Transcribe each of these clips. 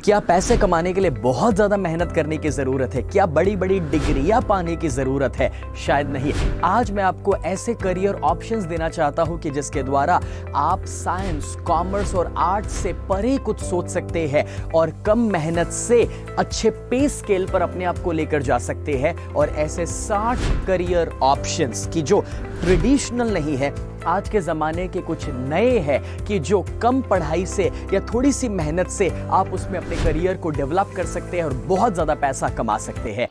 क्या पैसे कमाने के लिए बहुत ज़्यादा मेहनत करने की ज़रूरत है? क्या बड़ी बड़ी डिग्रियां पाने की ज़रूरत है? शायद नहीं। आज मैं आपको ऐसे करियर ऑप्शंस देना चाहता हूं कि जिसके द्वारा आप साइंस, कॉमर्स और आर्ट्स से परे कुछ सोच सकते हैं और कम मेहनत से अच्छे पे स्केल पर अपने आप को लेकर जा सकते हैं। और ऐसे 60 करियर ऑप्शंस की जो ट्रेडिशनल नहीं है, आज के ज़माने के कुछ नए हैं कि जो कम पढ़ाई से या थोड़ी सी मेहनत से आप उसमें अपने करियर को डेवलप कर सकते हैं और बहुत ज़्यादा पैसा कमा सकते हैं।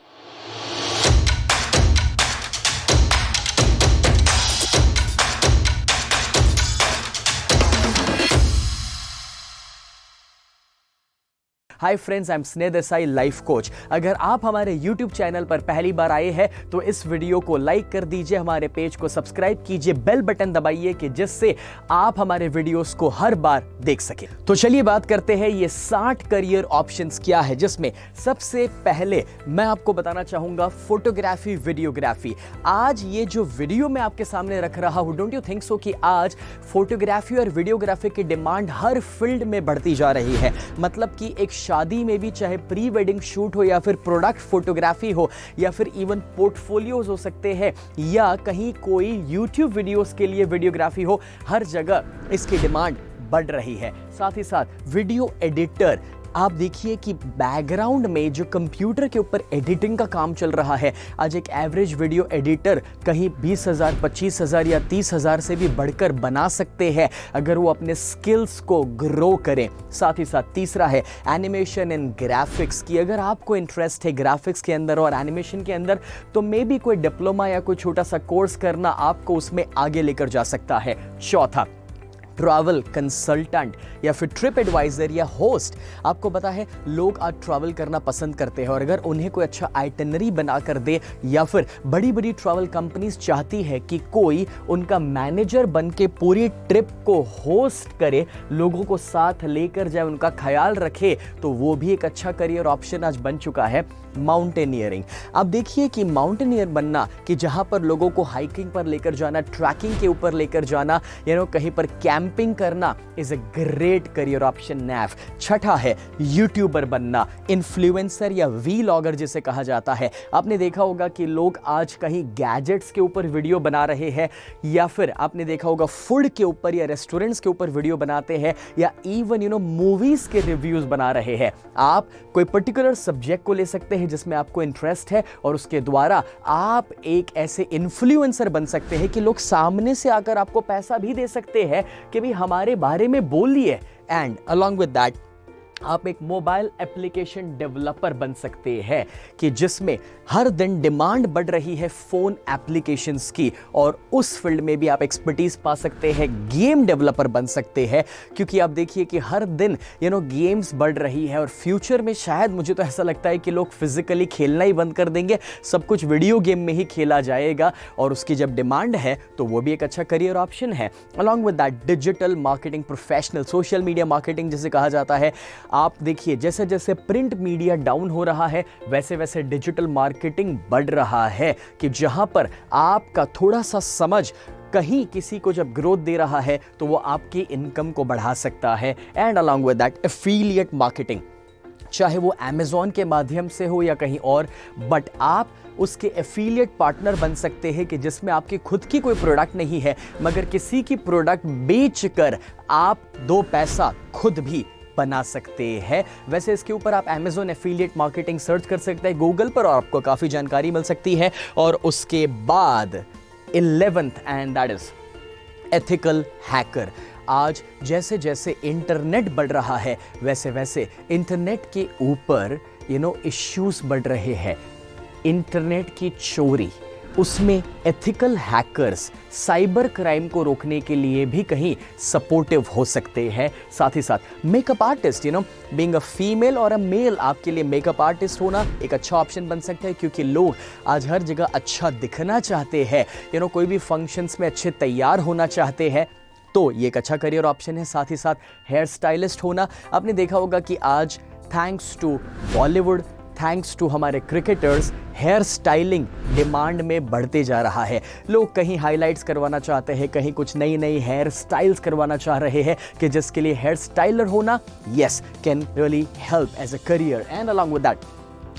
हाय फ्रेंड्स, आई एम स्नेह देसाई, लाइफ कोच। अगर आप हमारे YouTube चैनल पर पहली बार आए हैं तो इस वीडियो को लाइक कर दीजिए, हमारे पेज को सब्सक्राइब कीजिए, बेल बटन दबाइए कि जिससे आप हमारे वीडियोस को हर बार देख सकें। तो चलिए बात करते हैं ये 60 करियर ऑप्शंस क्या है, जिसमें सबसे पहले मैं आपको बताना चाहूंगा फोटोग्राफी, वीडियोग्राफी। आज ये जो वीडियो मैं आपके सामने रख रहा हूं, डोंट यू थिंक सो कि आज फोटोग्राफी और वीडियोग्राफी की डिमांड हर फील्ड में बढ़ती जा रही है। मतलब कि एक शादी में भी, चाहे प्री वेडिंग शूट हो या फिर प्रोडक्ट फोटोग्राफी हो या फिर इवन पोर्टफोलियोज हो सकते हैं या कहीं कोई यूट्यूब वीडियोस के लिए वीडियोग्राफी हो, हर जगह इसकी डिमांड बढ़ रही है। साथ ही साथ वीडियो एडिटर, आप देखिए कि बैकग्राउंड में जो कंप्यूटर के ऊपर एडिटिंग का काम चल रहा है, आज एक एवरेज वीडियो एडिटर कहीं 20,000, 25,000 या 30,000 से भी बढ़कर बना सकते हैं अगर वो अपने स्किल्स को ग्रो करें। साथ ही साथ तीसरा है एनिमेशन एंड ग्राफिक्स की। अगर आपको इंटरेस्ट है ग्राफिक्स के अंदर और एनिमेशन के अंदर तो मे बी कोई डिप्लोमा या कोई छोटा सा कोर्स करना आपको उसमें आगे लेकर जा सकता है। चौथा, ट्रैवल कंसल्टेंट या फिर ट्रिप एडवाइजर या होस्ट। आपको पता है लोग आज ट्रैवल करना पसंद करते हैं और अगर उन्हें कोई अच्छा आइटनरी बना कर दे या फिर बड़ी बड़ी ट्रैवल कंपनीज चाहती है कि कोई उनका मैनेजर बन के पूरी ट्रिप को होस्ट करे, लोगों को साथ लेकर जाए, उनका ख्याल रखे, तो वो भी एक अच्छा करियर ऑप्शन आज बन चुका है। माउंटेनियरिंग। अब देखिए कि माउंटेनियर बनना, कि जहां पर लोगों को हाइकिंग पर लेकर जाना, ट्रैकिंग के ऊपर लेकर जाना, कहीं पर कैंपिंग करना, is a great career option नैफ। छठा है यूट्यूबर बनना, इन्फ्लुएंसर या वीलॉगर जिसे कहा जाता है। आपने देखा होगा कि लोग आज कहीं गैजेट्स के ऊपर वीडियो बना रहे हैं या फिर आपने देखा होगा फूड के ऊपर या रेस्टोरेंट्स के ऊपर वीडियो बनाते हैं या इवन मूवीज के रिव्यूज बना रहे हैं। आप कोई पर्टिकुलर सब्जेक्ट को ले सकते हैं जिसमें आपको इंटरेस्ट है और उसके द्वारा आप एक ऐसे इन्फ्लुएंसर बन सकते हैं कि लोग सामने से आकर आपको पैसा भी दे सकते हैं कि भी हमारे बारे में बोलिए। एंड अलॉन्ग विद दैट आप एक मोबाइल एप्लीकेशन डेवलपर बन सकते हैं कि जिसमें हर दिन डिमांड बढ़ रही है फोन एप्लीकेशंस की और उस फील्ड में भी आप एक्सपर्टीज पा सकते हैं। गेम डेवलपर बन सकते हैं क्योंकि आप देखिए कि हर दिन गेम्स बढ़ रही है और फ्यूचर में शायद, मुझे तो ऐसा लगता है कि लोग फिजिकली खेलना ही बंद कर देंगे, सब कुछ वीडियो गेम में ही खेला जाएगा और उसकी जब डिमांड है तो वो भी एक अच्छा करियर ऑप्शन है। Along with that digital marketing professional, social media marketing जिसे कहा जाता है। आप देखिए जैसे जैसे प्रिंट मीडिया डाउन हो रहा है वैसे वैसे डिजिटल मार्केटिंग बढ़ रहा है कि जहां पर आपका थोड़ा सा समझ कहीं किसी को जब ग्रोथ दे रहा है तो वो आपकी इनकम को बढ़ा सकता है। And along with that affiliate marketing, चाहे वो Amazon के माध्यम से हो या कहीं और, बट आप उसके एफिलिएट पार्टनर बन सकते हैं कि जिसमें आपकी खुद की कोई प्रोडक्ट नहीं है मगर किसी की प्रोडक्ट बेचकर आप 2 पैसा खुद भी बना सकते हैं। वैसे इसके ऊपर आप Amazon एफिलिएट मार्केटिंग सर्च कर सकते हैं गूगल पर और आपको काफ़ी जानकारी मिल सकती है। और उसके बाद 11th and that is ethical hacker. आज जैसे जैसे इंटरनेट बढ़ रहा है वैसे वैसे इंटरनेट के ऊपर इश्यूज बढ़ रहे हैं। इंटरनेट की चोरी, उसमें एथिकल हैकर्स साइबर क्राइम को रोकने के लिए भी कहीं सपोर्टिव हो सकते हैं। साथ ही साथ makeup artist, being a female और अ मेल, आपके लिए मेकअप आर्टिस्ट होना एक अच्छा ऑप्शन बन सकता है क्योंकि लोग आज हर जगह अच्छा दिखना चाहते हैं, कोई भी फंक्शंस में अच्छे तैयार होना चाहते हैं, तो ये एक अच्छा करियर ऑप्शन है। साथ ही साथ हेयर स्टाइलिस्ट होना, आपने देखा होगा कि आज thanks to Bollywood thanks to हमारे क्रिकेटर्स हेयर स्टाइलिंग डिमांड में बढ़ते जा रहा है। लोग कहीं हाइलाइट्स करवाना चाहते हैं, कहीं कुछ नई नई हेयर स्टाइल्स करवाना चाह रहे हैं, कि जिसके लिए हेयर स्टाइलर होना yes can really help as a career. And along with that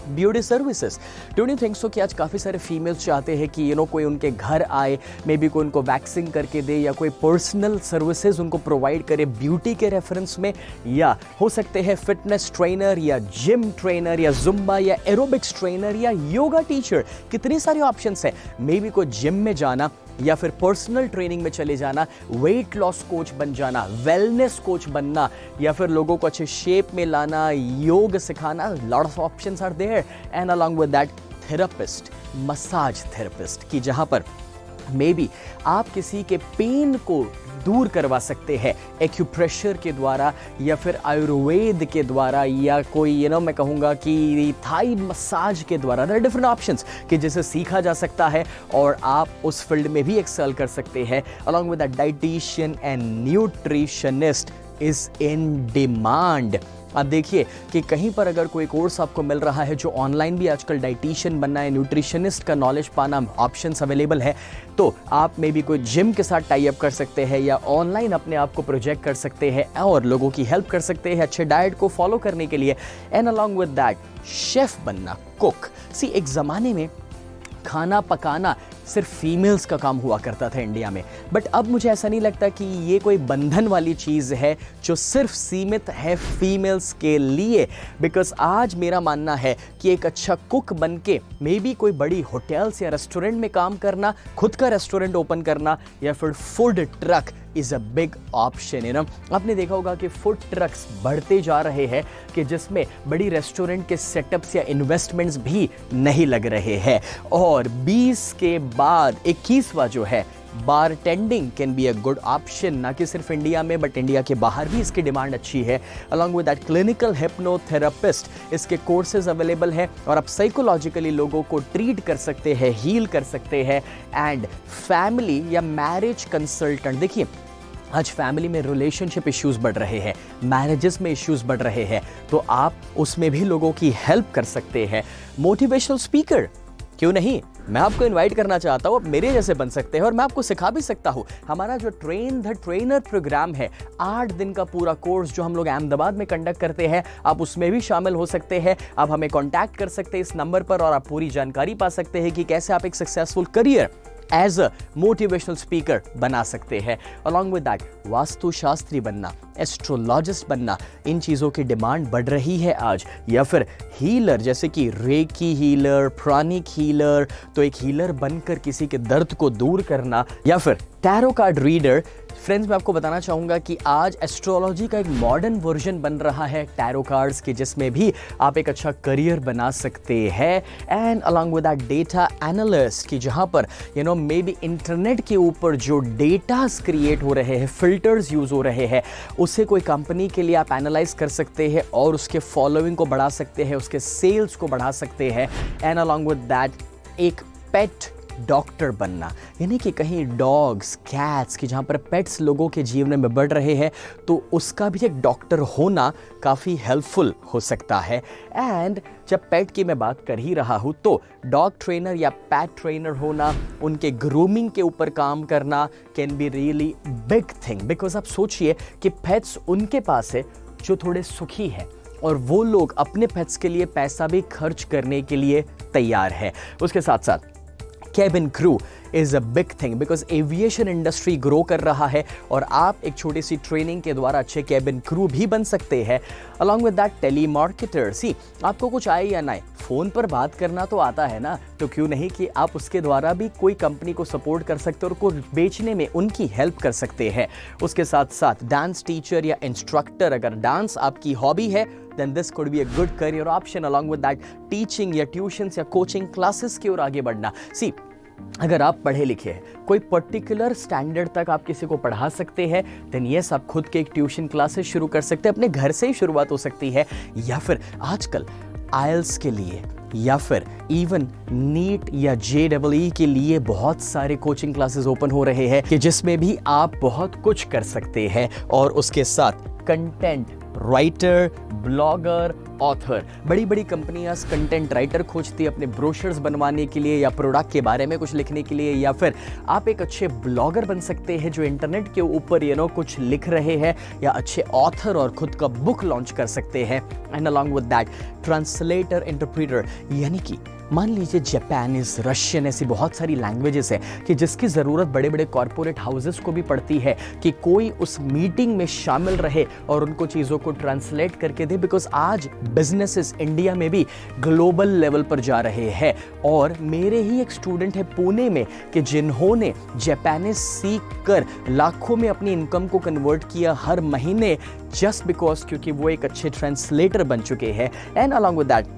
beauty services. Don't you think so कि आज काफ़ी सारे फीमेल्स चाहते हैं कि कोई उनके घर आए, मे बी कोई उनको वैक्सिंग करके दे, या कोई पर्सनल सर्विसेज उनको प्रोवाइड करे ब्यूटी के रेफरेंस में, या हो सकते हैं फिटनेस ट्रेनर या जिम ट्रेनर या जुम्बा या एरोबिक्स ट्रेनर या योगा टीचर। कितनी सारे ऑप्शंस हैं। मे बी कोई जिम में जाना या फिर पर्सनल ट्रेनिंग में चले जाना, वेट लॉस कोच बन जाना, वेलनेस कोच बनना, या फिर लोगों को अच्छे शेप में लाना, योग सिखाना। Lot of options are there. And along with that therapist, massage therapist, कि जहां पर मे बी आप किसी के पेन को दूर करवा सकते हैं एक्यूप्रेशर के द्वारा, या फिर आयुर्वेद के द्वारा, या कोई मैं कहूँगा कि थाई मसाज के द्वारा। देयर आर डिफरेंट ऑप्शंस कि जिसे सीखा जा सकता है और आप उस फील्ड में भी एक्सेल कर सकते हैं। Along with that dietitian and nutritionist is in demand. आप देखिए कि कहीं पर अगर कोई कोर्स आपको मिल रहा है, जो ऑनलाइन भी आजकल डाइटिशियन बनना है, न्यूट्रिशनिस्ट का नॉलेज पाना, ऑप्शंस अवेलेबल है, तो आप में भी कोई जिम के साथ टाई अप कर सकते हैं, या ऑनलाइन अपने आप को प्रोजेक्ट कर सकते हैं और लोगों की हेल्प कर सकते हैं अच्छे डाइट को फॉलो करने के लिए। And along with that chef बनना, कुक। सी, एक ज़माने में खाना पकाना सिर्फ फीमेल्स का काम हुआ करता था इंडिया में, बट अब मुझे ऐसा नहीं लगता कि ये कोई बंधन वाली चीज़ है जो सिर्फ सीमित है फीमेल्स के लिए। बिकॉज आज मेरा मानना है कि एक अच्छा कुक बन के मे बी कोई बड़ी होटल्स या रेस्टोरेंट में काम करना, खुद का रेस्टोरेंट ओपन करना, या फिर food truck is a big option. आपने देखा होगा कि फूड ट्रक्स बढ़ते जा रहे हैं, कि जिसमें बड़ी रेस्टोरेंट के सेटअप्स या इन्वेस्टमेंट्स भी नहीं लग रहे हैं। और 20 के बाद 21वां जो है, bartending can be a good option, ना कि सिर्फ इंडिया में बट इंडिया के बाहर भी इसकी डिमांड अच्छी है। Along with that clinical hypnotherapist, इसके कोर्सेज अवेलेबल है और आप साइकोलॉजिकली लोगों को ट्रीट कर सकते हैं, हील कर सकते हैं। एंड फैमिली या मैरिज कंसल्टेंट, देखिए आज फैमिली में रिलेशनशिप इश्यूज बढ़ रहे हैं, मैरिजेस में इश्यूज बढ़ रहे हैं, तो आप उसमें भी लोगों की हेल्प कर सकते हैं। मोटिवेशनल स्पीकर, क्यों नहीं, मैं आपको इनवाइट करना चाहता हूँ, आप मेरे जैसे बन सकते हैं और मैं आपको सिखा भी सकता हूँ। हमारा जो ट्रेन द ट्रेनर प्रोग्राम है, 8 दिन का पूरा कोर्स जो हम लोग अहमदाबाद में कंडक्ट करते हैं, आप उसमें भी शामिल हो सकते हैं। आप हमें कॉन्टैक्ट कर सकते हैं इस नंबर पर और आप पूरी जानकारी पा सकते हैं कि कैसे आप एक successful career as a motivational speaker बना सकते हैं। अलॉन्ग विद दैट वास्तुशास्त्री बनना, एस्ट्रोलॉजिस्ट बनना, इन चीज़ों की डिमांड बढ़ रही है आज। या फिर हीलर, जैसे कि रेकी हीलर, प्राणिक हीलर, तो एक हीलर बनकर किसी के दर्द को दूर करना, या फिर टैरो कार्ड रीडर। फ्रेंड्स, मैं आपको बताना चाहूँगा कि आज एस्ट्रोलॉजी का एक मॉडर्न वर्जन बन रहा है टैरो कार्ड्स की, जिसमें भी आप एक अच्छा करियर बना सकते हैं। And along with that data analyst, की जहाँ पर मे बी इंटरनेट के ऊपर जो डेटास क्रिएट हो रहे हैं, फिल्टर्स यूज़ हो रहे हैं, उसे कोई कंपनी के लिए आप एनालाइज कर सकते हैं और उसके फॉलोइंग को बढ़ा सकते हैं, उसके सेल्स को बढ़ा सकते हैं। एंड अलॉन्ग विद दैट एक पेट डॉक्टर बनना, यानी कि कहीं डॉग्स, कैट्स की जहाँ पर पेट्स लोगों के जीवन में बढ़ रहे हैं, तो उसका भी एक डॉक्टर होना काफ़ी हेल्पफुल हो सकता है। एंड जब पेट की मैं बात कर ही रहा हूँ, तो डॉग ट्रेनर या पेट ट्रेनर होना, उनके ग्रूमिंग के ऊपर काम करना can be really big thing. Because आप सोचिए कि पेट्स उनके पास है जो थोड़े सुखी है, और वो लोग अपने पेट्स के लिए पैसा भी खर्च करने के लिए तैयार है। उसके साथ साथ cabin crew is a big thing, because aviation industry grow कर रहा है और आप एक छोटी सी ट्रेनिंग के द्वारा अच्छे कैबिन क्रू भी बन सकते हैं। अलॉन्ग विद दैट टेलीमार्केटर, सी आपको कुछ आए या ना आए, फ़ोन पर बात करना तो आता है ना, तो क्यों नहीं कि आप उसके द्वारा भी कोई कंपनी को सपोर्ट कर सकते हैं और को बेचने में उनकी हेल्प कर सकते हैं। उसके साथ साथ डांस टीचर या इंस्ट्रक्टर, अगर डांस आपकी हॉबी है then this could be a good career option. Along with that, teaching या ट्यूशन्स या कोचिंग क्लासेस की ओर आगे बढ़ना। सी अगर आप पढ़े लिखे हैं, कोई पर्टिकुलर स्टैंडर्ड तक आप किसी को पढ़ा सकते हैं, देन यस आप खुद के एक ट्यूशन क्लासेस शुरू कर सकते हैं, अपने घर से ही शुरुआत हो सकती है। या फिर आजकल आइल्स के लिए या फिर इवन नीट या JEE के लिए बहुत सारे कोचिंग क्लासेस ओपन हो रहे हैं, कि जिसमें भी आप बहुत कुछ कर सकते हैं। और उसके साथ कंटेंट राइटर, ब्लॉगर, ऑथर। बड़ी बड़ी कंपनियां कंटेंट राइटर खोजती है अपने ब्रोशर्स बनवाने के लिए या प्रोडक्ट के बारे में कुछ लिखने के लिए, या फिर आप एक अच्छे ब्लॉगर बन सकते हैं जो इंटरनेट के ऊपर कुछ लिख रहे हैं, या अच्छे ऑथर और खुद का बुक लॉन्च कर सकते हैं। And along with that translator, interpreter, यानी कि मान लीजिए जापानीज, रशियन, ऐसी बहुत सारी लैंग्वेजेस है कि जिसकी ज़रूरत बड़े बड़े कॉरपोरेट हाउसेस को भी पड़ती है कि कोई उस मीटिंग में शामिल रहे और उनको चीज़ों को ट्रांसलेट करके दे, बिकॉज आज बिजनेसेस इंडिया में भी ग्लोबल लेवल पर जा रहे हैं। और मेरे ही एक स्टूडेंट है पुणे में कि जिन्होंने जापानीज सीख कर लाखों में अपनी इनकम को कन्वर्ट किया हर महीने, जस्ट बिकॉज क्योंकि वो एक अच्छे ट्रांसलेटर बन चुके हैं। And along with that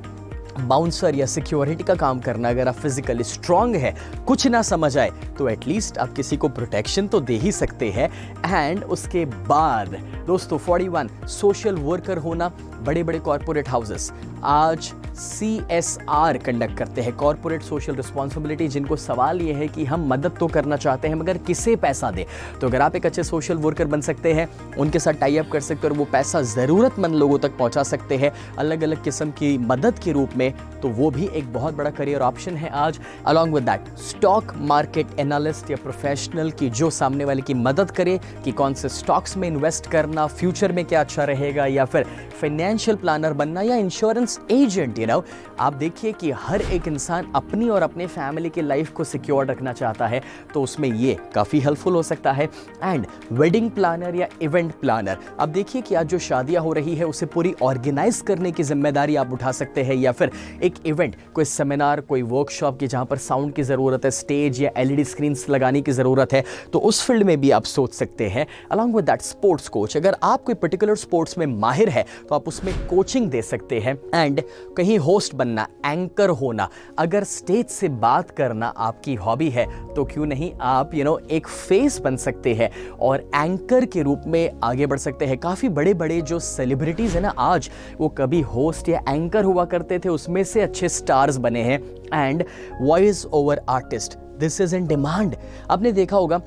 bouncer या सिक्योरिटी का काम करना, अगर आप फिजिकली स्ट्रांग है, कुछ ना समझ आए तो एटलीस्ट आप किसी को प्रोटेक्शन तो दे ही सकते हैं। एंड उसके बाद दोस्तों 41 सोशल वर्कर होना। बड़े बड़े कॉर्पोरेट हाउसेस आज CSR कंडक्ट करते हैं, कॉर्पोरेट सोशल रिस्पॉन्सिबिलिटी, जिनको सवाल ये है कि हम मदद तो करना चाहते हैं मगर किसे पैसा दे। तो अगर आप एक अच्छे सोशल वर्कर बन सकते हैं, उनके साथ टाई अप कर सकते हैं और वो पैसा ज़रूरतमंद लोगों तक पहुंचा सकते हैं अलग अलग किस्म की मदद के रूप में, तो वो भी एक बहुत बड़ा करियर ऑप्शन है आज। Along with that stock market analyst या प्रोफेशनल की जो सामने वाले की मदद करे कि कौन से स्टॉक्स में इन्वेस्ट करना, फ्यूचर में क्या अच्छा रहेगा, या फिर फाइनेंशियल प्लानर बनना या इंश्योरेंस एजेंट। आप देखिए कि हर एक इंसान अपनी और अपने फैमिली की लाइफ को सिक्योर रखना चाहता है, तो उसमें ये काफ़ी हेल्पफुल हो सकता है। एंड वेडिंग प्लानर या इवेंट प्लानर, अब देखिए कि आज जो शादियां हो रही है उसे पूरी ऑर्गेनाइज करने की जिम्मेदारी आप उठा सकते हैं, या फिर एक इवेंट, कोई सेमिनार, कोई वर्कशॉप की जहां पर साउंड की ज़रूरत है, स्टेज या LED स्क्रीन्स लगाने की ज़रूरत है, तो उस फील्ड में भी आप सोच सकते हैं। Along with that sports coach, अगर आप कोई पर्टिकुलर स्पोर्ट्स में माहिर है तो आप उसमें कोचिंग दे सकते हैं। एंड कहीं होस्ट बनना, एंकर होना, अगर स्टेज से बात करना आपकी हॉबी है तो क्यों नहीं आप एक फेस बन सकते हैं और एंकर के रूप में आगे बढ़ सकते हैं। काफ़ी बड़े बड़े जो सेलिब्रिटीज़ हैं ना आज, वो कभी होस्ट या एंकर हुआ करते थे, उसमें से अच्छे स्टार्स बने हैं। And voice over artist, this is in demand. आपने देखा होगा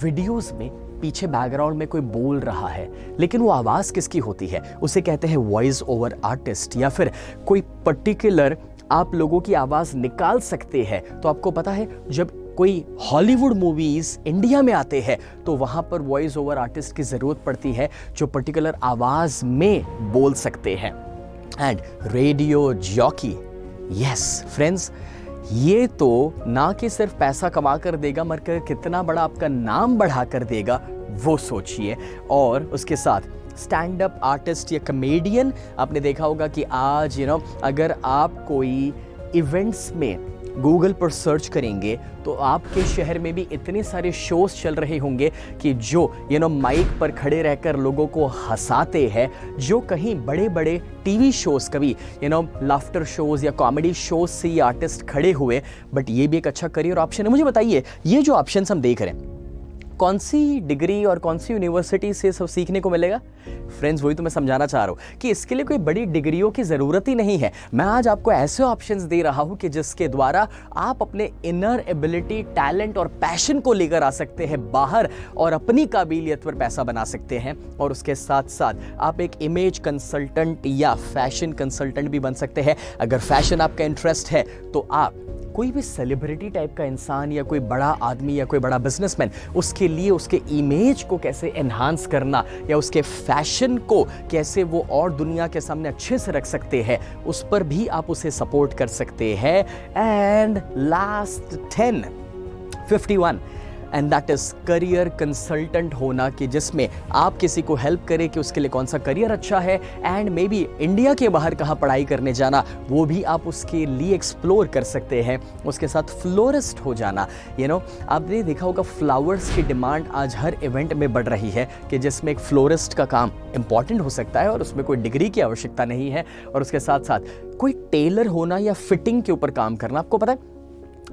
वीडियोस में पीछे बैकग्राउंड में कोई बोल रहा है, लेकिन वो आवाज़ किसकी होती है, उसे कहते हैं वॉइस ओवर आर्टिस्ट। या फिर कोई पर्टिकुलर आप लोगों की आवाज़ निकाल सकते हैं। तो आपको पता है जब कोई हॉलीवुड मूवीज़ इंडिया में आते हैं तो वहाँ पर वॉइस ओवर आर्टिस्ट की ज़रूरत पड़ती है जो पर्टिकुलर आवाज़ में बोल सकते हैं। And radio jockey, yes friends, ये तो ना कि सिर्फ पैसा कमा कर देगा मगर कितना बड़ा आपका नाम बढ़ा कर देगा वो सोचिए। और उसके साथ स्टैंड अप आर्टिस्ट या कमेडियन, आपने देखा होगा कि आज अगर आप कोई इवेंट्स में गूगल पर सर्च करेंगे तो आपके शहर में भी इतने सारे शोज चल रहे होंगे कि जो माइक पर खड़े रहकर लोगों को हंसाते हैं, जो कहीं बड़े बड़े टीवी शोज, कभी लाफ्टर शोज या कॉमेडी शोज से ये आर्टिस्ट खड़े हुए। बट ये भी एक अच्छा करियर ऑप्शन है। मुझे बताइए, ये जो ऑप्शन हम देख रहे हैं, कौन सी डिग्री और कौन सी यूनिवर्सिटी से सब सीखने को मिलेगा? फ्रेंड्स, वही तो मैं समझाना चाह रहा हूँ कि इसके लिए कोई बड़ी डिग्रियों की ज़रूरत ही नहीं है। मैं आज आपको ऐसे ऑप्शंस दे रहा हूँ कि जिसके द्वारा आप अपने इनर एबिलिटी, टैलेंट और पैशन को लेकर आ सकते हैं बाहर और अपनी काबिलियत पर पैसा बना सकते हैं। और उसके साथ साथ आप एक इमेज कंसल्टेंट या फैशन कंसल्टेंट भी बन सकते हैं। अगर फैशन आपका इंटरेस्ट है तो आप कोई भी सेलिब्रिटी टाइप का इंसान या कोई बड़ा आदमी या कोई बड़ा बिजनेसमैन, उसके लिए उसके इमेज को कैसे एनहांस करना या उसके फैशन को कैसे वो और दुनिया के सामने अच्छे से रख सकते हैं, उस पर भी आप उसे सपोर्ट कर सकते हैं। And last 10, 51, and that is career consultant होना, कि जिसमें आप किसी को हेल्प करें कि उसके लिए कौन सा करियर अच्छा है एंड मे बी इंडिया के बाहर कहाँ पढ़ाई करने जाना, वो भी आप उसके लिए एक्सप्लोर कर सकते हैं। उसके साथ फ्लोरिस्ट हो जाना, आपने देखा होगा फ्लावर्स की डिमांड आज हर इवेंट में बढ़ रही है कि जिसमें एक फ्लोरिस्ट का काम इंपॉर्टेंट हो सकता है और उसमें कोई डिग्री की आवश्यकता नहीं है। और उसके साथ साथ कोई टेलर होना या फिटिंग के ऊपर काम करना। आपको पता है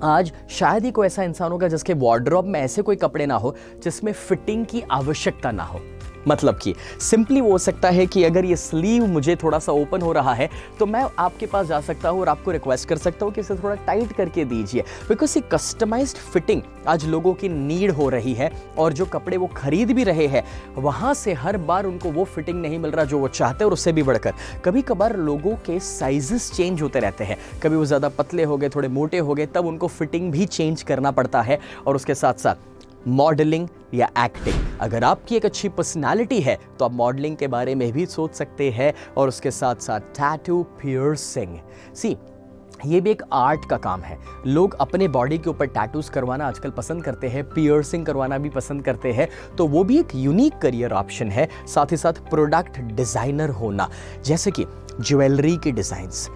आज शायद ही कोई ऐसा इंसान होगा जिसके वार्डरोब में ऐसे कोई कपड़े ना हो जिसमें फिटिंग की आवश्यकता ना हो। मतलब कि सिंपली वो हो सकता है कि अगर ये स्लीव मुझे थोड़ा सा ओपन हो रहा है तो मैं आपके पास जा सकता हूँ और आपको रिक्वेस्ट कर सकता हूँ कि इसे थोड़ा टाइट करके दीजिए, बिकॉज ये कस्टमाइज्ड फिटिंग आज लोगों की नीड हो रही है और जो कपड़े वो खरीद भी रहे हैं वहाँ से हर बार उनको वो फिटिंग नहीं मिल रहा जो वो चाहते हैं और उससे भी बढ़कर कभी कभार लोगों के साइजेस चेंज होते रहते हैं, कभी वो ज़्यादा पतले हो गए, थोड़े मोटे हो गए, तब उनको फिटिंग भी चेंज करना पड़ता है। और उसके साथ साथ मॉडलिंग या एक्टिंग, अगर आपकी एक अच्छी पर्सनालिटी है तो आप मॉडलिंग के बारे में भी सोच सकते हैं। और उसके साथ साथ टैटू पियर्सिंग, ये भी एक आर्ट का काम है। लोग अपने बॉडी के ऊपर टैटूज करवाना आजकल पसंद करते हैं, पियर्सिंग करवाना भी पसंद करते हैं, तो वो भी एक यूनिक करियर ऑप्शन है। साथ ही साथ प्रोडक्ट डिज़ाइनर होना, जैसे कि ज्वेलरी की डिज़ाइंस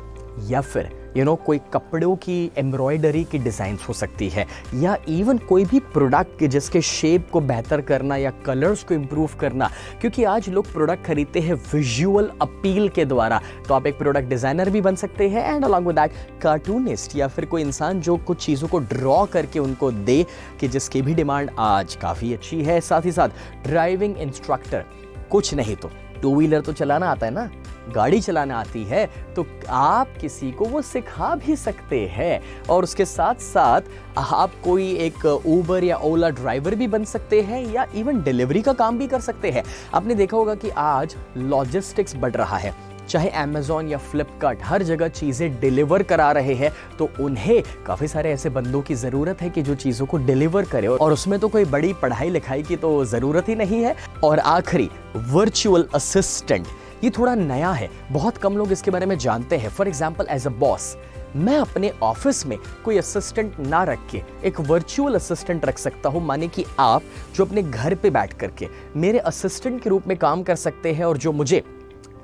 या फिर कोई कपड़ों की एम्ब्रॉयडरी की डिज़ाइंस हो सकती है, या इवन कोई भी प्रोडक्ट के जिसके शेप को बेहतर करना या कलर्स को इम्प्रूव करना, क्योंकि आज लोग प्रोडक्ट खरीदते हैं विजुअल अपील के द्वारा। तो आप एक प्रोडक्ट डिज़ाइनर भी बन सकते हैं and along with that cartoonist, या फिर कोई इंसान जो कुछ चीज़ों को ड्रॉ करके उनको दे कि जिसकी भी डिमांड आज काफ़ी अच्छी है। साथ ही साथ ड्राइविंग इंस्ट्रक्टर, कुछ नहीं तो टू व्हीलर तो चलाना आता है ना, गाड़ी चलाना आती है, तो आप किसी को वो सिखा भी सकते हैं। और उसके साथ साथ आप कोई एक उबर या ओला ड्राइवर भी बन सकते हैं, या इवन डिलीवरी का काम भी कर सकते हैं। आपने देखा होगा कि आज लॉजिस्टिक्स बढ़ रहा है, चाहे अमेज़ॉन या फ्लिपकार्ट, हर जगह चीज़ें डिलीवर करा रहे हैं, तो उन्हें काफ़ी सारे ऐसे बंदों की ज़रूरत है कि जो चीज़ों को डिलीवर करे, और उसमें तो कोई बड़ी पढ़ाई लिखाई की तो ज़रूरत ही नहीं है। और आखिरी, वर्चुअल असिस्टेंट, ये थोड़ा नया है, बहुत कम लोग इसके बारे में जानते हैं। For example, as a boss मैं अपने ऑफिस में कोई असिस्टेंट ना रख के एक वर्चुअल असिस्टेंट रख सकता हूं, माने कि आप जो अपने घर पे बैठ करके मेरे असिस्टेंट के रूप में काम कर सकते हैं और जो मुझे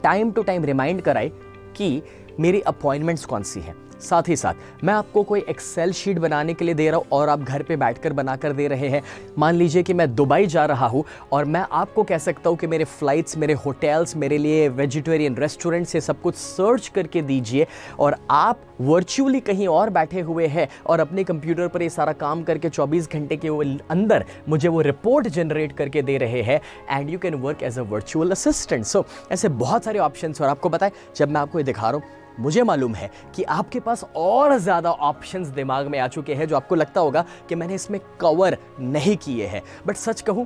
टाइम टू टाइम रिमाइंड कराए कि मेरी अपॉइंटमेंट्स कौन सी हैं। साथ ही साथ मैं आपको कोई एक्सेल शीट बनाने के लिए दे रहा हूँ और आप घर पे बैठकर बनाकर दे रहे हैं। मान लीजिए कि मैं दुबई जा रहा हूँ और मैं आपको कह सकता हूँ कि मेरे फ्लाइट्स, मेरे होटल्स, मेरे लिए वेजिटेरियन रेस्टोरेंट से सब कुछ सर्च करके दीजिए, और आप वर्चुअली कहीं और बैठे हुए हैं और अपने कंप्यूटर पर ये सारा काम करके 24 घंटे के अंदर मुझे वो रिपोर्ट जनरेट करके दे रहे हैं, and you can work as a virtual assistant. So ऐसे बहुत सारे ऑप्शंस। और आपको पता है, जब मैं आपको ये दिखा रहा हूँ, मुझे मालूम है कि आपके पास और ज़्यादा ऑप्शंस दिमाग में आ चुके हैं जो आपको लगता होगा कि मैंने इसमें कवर नहीं किए हैं। बट सच कहूँ,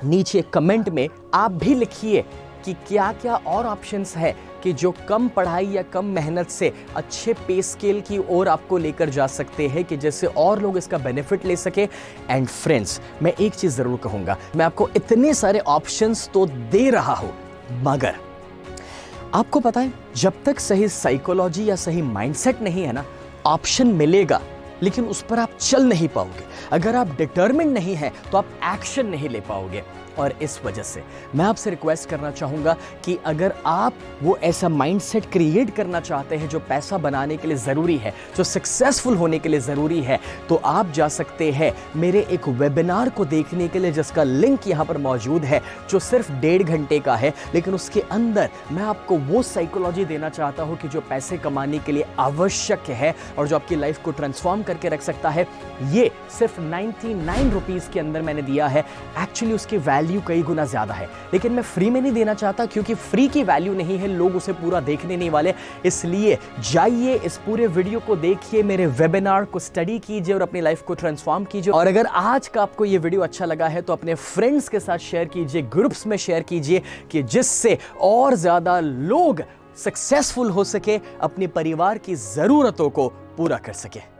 नीचे कमेंट में आप भी लिखिए कि क्या क्या और ऑप्शंस है कि जो कम पढ़ाई या कम मेहनत से अच्छे पे स्केल की ओर आपको लेकर जा सकते हैं, कि जैसे और लोग इसका बेनिफिट ले सके। एंड फ्रेंड्स, मैं एक चीज़ ज़रूर कहूँगा, मैं आपको इतने सारे ऑप्शंस तो दे रहा हूँ, मगर आपको पता है, जब तक सही साइकोलॉजी या सही माइंडसेट नहीं है ना, ऑप्शन मिलेगा लेकिन उस पर आप चल नहीं पाओगे। अगर आप डिटरमिन्ड नहीं हैं तो आप एक्शन नहीं ले पाओगे। और इस वजह से मैं आपसे रिक्वेस्ट करना चाहूँगा कि अगर आप वो ऐसा माइंडसेट क्रिएट करना चाहते हैं जो पैसा बनाने के लिए ज़रूरी है, जो सक्सेसफुल होने के लिए ज़रूरी है, तो आप जा सकते हैं मेरे एक वेबिनार को देखने के लिए, जिसका लिंक यहाँ पर मौजूद है, जो सिर्फ 1.5 घंटे का है। लेकिन उसके अंदर मैं आपको वो साइकोलॉजी देना चाहता हूँ कि जो पैसे कमाने के लिए आवश्यक है और जो आपकी लाइफ को ट्रांसफॉर्म करके रख सकता है। ये सिर्फ 99 रुपीज़ के अंदर मैंने दिया है। एक्चुअली उसकी वैल्यू कई गुना ज्यादा है, लेकिन मैं फ्री में नहीं देना चाहता, क्योंकि फ्री की वैल्यू नहीं है, लोग उसे पूरा देखने नहीं वाले। इसलिए जाइए, इस पूरे वीडियो को देखिए, मेरे वेबिनार को स्टडी कीजिए और अपनी लाइफ को ट्रांसफॉर्म कीजिए। और अगर आज का आपको ये वीडियो अच्छा लगा है तो अपने फ्रेंड्स के साथ शेयर कीजिए, ग्रुप्स में शेयर कीजिए, कि जिससे और ज्यादा लोग सक्सेसफुल हो सके, अपने परिवार की जरूरतों को पूरा कर सके।